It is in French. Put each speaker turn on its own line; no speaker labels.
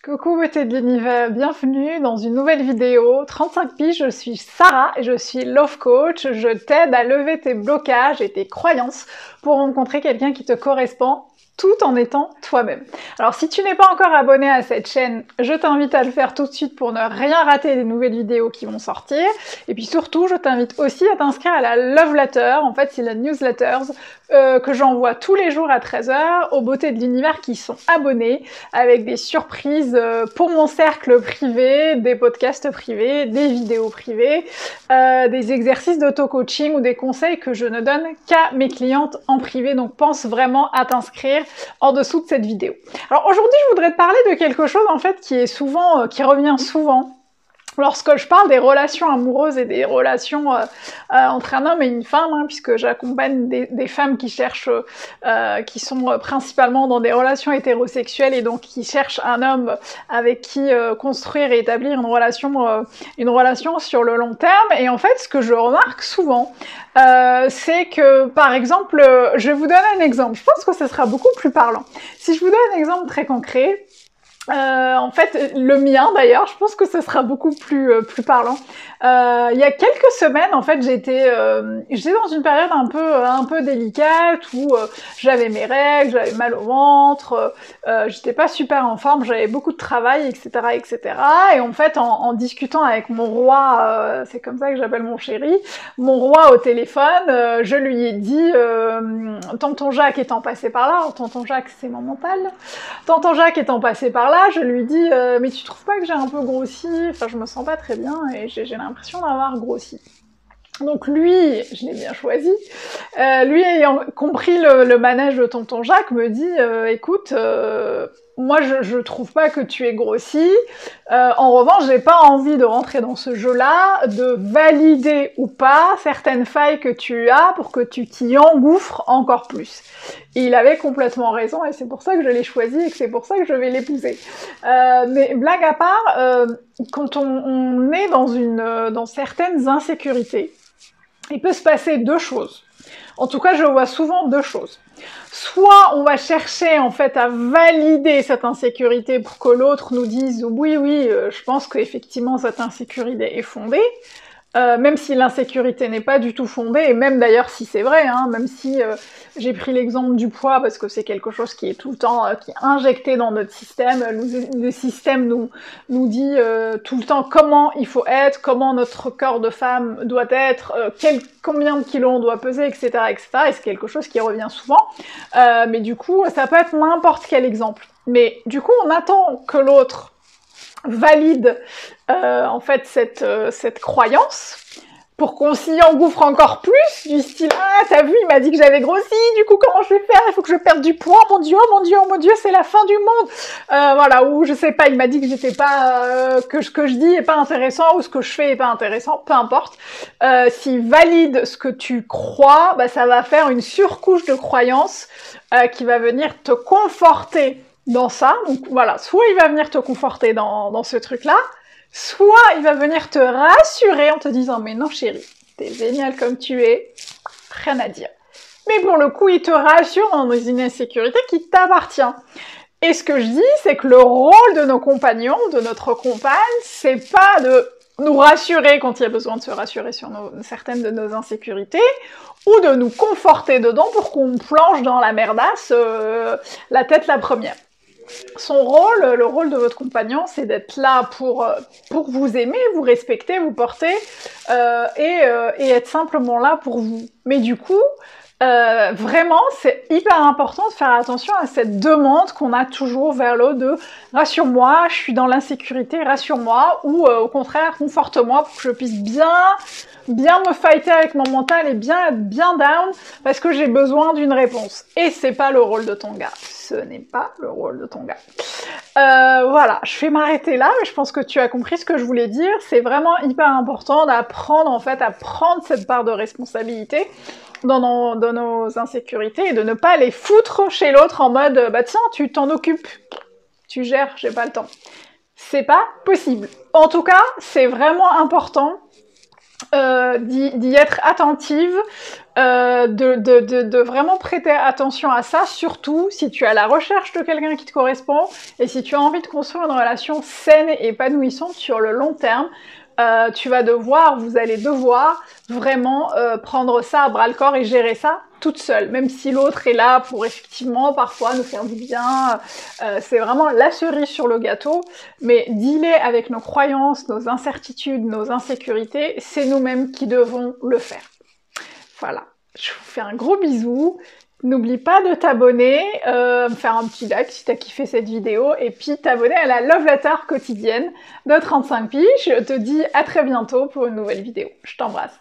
Coucou beauté de l'univers, bienvenue dans une nouvelle vidéo. 35 piges, je suis Sarah et je suis Love Coach. Je t'aide à lever tes blocages et tes croyances pour rencontrer quelqu'un qui te correspond tout en étant toi-même. Alors si tu n'es pas encore abonné à cette chaîne, je t'invite à le faire tout de suite pour ne rien rater des nouvelles vidéos qui vont sortir. Et puis surtout, je t'invite aussi à t'inscrire à la Love Letter. En fait, c'est la newsletter que j'envoie tous les jours à 13 h aux beautés de l'univers qui sont abonnés, avec des surprises pour mon cercle privé, des podcasts privés, des vidéos privées, des exercices d'auto-coaching ou des conseils que je ne donne qu'à mes clientes en privé. Donc pense vraiment à t'inscrire en dessous de cette vidéo. Alors aujourd'hui, je voudrais te parler de quelque chose en fait qui revient souvent lorsque je parle des relations amoureuses et des relations entre un homme et une femme, puisque j'accompagne des femmes qui cherchent, qui sont principalement dans des relations hétérosexuelles et donc qui cherchent un homme avec qui construire et établir une relation sur le long terme. Et en fait, ce que je remarque souvent, c'est que, par exemple, je vais vous donner un exemple. Je pense que ce sera beaucoup plus parlant. Si je vous donne un exemple très concret, en fait, le mien d'ailleurs, je pense que ce sera beaucoup plus parlant. Il y a quelques semaines, en fait, j'étais dans une période un peu délicate où j'avais mes règles, j'avais mal au ventre, j'étais pas super en forme, j'avais beaucoup de travail, etc., etc. Et en fait, en discutant avec mon roi, c'est comme ça que j'appelle mon chéri, mon roi au téléphone, je lui ai dit, tonton Jacques étant passé par là, tonton Jacques c'est mon mental, tonton Jacques étant passé par là, je lui dis mais tu trouves pas que j'ai un peu grossi? Enfin, je me sens pas très bien et j'ai l'impression d'avoir grossi. Donc lui, je l'ai bien choisi, lui ayant compris le manège de tonton Jacques, me dit écoute, moi je trouve pas que tu aies grossi, en revanche j'ai pas envie de rentrer dans ce jeu-là, de valider ou pas certaines failles que tu as pour que tu t'y engouffres encore plus. Et il avait complètement raison et c'est pour ça que je l'ai choisi et que c'est pour ça que je vais l'épouser. Mais blague à part, quand on est dans certaines insécurités, il peut se passer deux choses. En tout cas, je vois souvent deux choses. Soit on va chercher en fait à valider cette insécurité pour que l'autre nous dise oui, je pense qu'effectivement cette insécurité est fondée, même si l'insécurité n'est pas du tout fondée, et même d'ailleurs si c'est vrai, même si j'ai pris l'exemple du poids parce que c'est quelque chose qui est tout le temps qui est injecté dans notre système, le système nous dit tout le temps comment il faut être, comment notre corps de femme doit être, combien de kilos on doit peser, etc., etc., et c'est quelque chose qui revient souvent, mais du coup ça peut être n'importe quel exemple. Mais du coup on attend que l'autre valide en fait cette croyance pour qu'on s'y engouffre encore plus, du style « Ah, t'as vu, il m'a dit que j'avais grossi, du coup, comment je vais faire? Il faut que je perde du poids, mon Dieu, oh mon Dieu, oh mon Dieu, c'est la fin du monde !» Voilà, ou je sais pas, il m'a dit que j'étais pas... que ce que je dis est pas intéressant, ou ce que je fais est pas intéressant, peu importe. S'il valide ce que tu crois, bah, ça va faire une surcouche de croyances qui va venir te conforter dans ça. Donc voilà, soit il va venir te conforter dans ce truc-là, soit il va venir te rassurer en te disant « Mais non chérie, t'es géniale comme tu es, rien à dire. » Mais pour le coup, il te rassure dans une insécurité qui t'appartient. Et ce que je dis, c'est que le rôle de nos compagnons, de notre compagne, c'est pas de nous rassurer quand il y a besoin de se rassurer sur certaines de nos insécurités, ou de nous conforter dedans pour qu'on plonge dans la merdasse la tête la première. Son rôle, le rôle de votre compagnon, c'est d'être là pour vous aimer, vous respecter, vous porter, et être simplement là pour vous. Mais du coup, vraiment, c'est hyper important de faire attention à cette demande qu'on a toujours vers l'autre de « rassure-moi, je suis dans l'insécurité, rassure-moi » ou au contraire « conforte-moi pour que je puisse bien me fighter avec mon mental et bien être bien down parce que j'ai besoin d'une réponse. » Et c'est pas le rôle de ton gars. Ce n'est pas le rôle de ton gars. Voilà, je vais m'arrêter là, mais je pense que tu as compris ce que je voulais dire. C'est vraiment hyper important d'apprendre en fait à prendre cette part de responsabilité dans nos insécurités et de ne pas les foutre chez l'autre en mode bah tiens, tu t'en occupes, tu gères, j'ai pas le temps. C'est pas possible. En tout cas, c'est vraiment important d'y être attentive, de vraiment prêter attention à ça, surtout si tu es à la recherche de quelqu'un qui te correspond et si tu as envie de construire une relation saine et épanouissante sur le long terme. Vous allez devoir vraiment prendre ça à bras le corps et gérer ça toute seule, même si l'autre est là pour effectivement parfois nous faire du bien, c'est vraiment la cerise sur le gâteau, mais dealer avec nos croyances, nos incertitudes, nos insécurités, c'est nous-mêmes qui devons le faire. Voilà, je vous fais un gros bisou. N'oublie pas de t'abonner, me faire un petit like si t'as kiffé cette vidéo, et puis t'abonner à la Love Letter quotidienne de 35 piges. Je te dis à très bientôt pour une nouvelle vidéo. Je t'embrasse.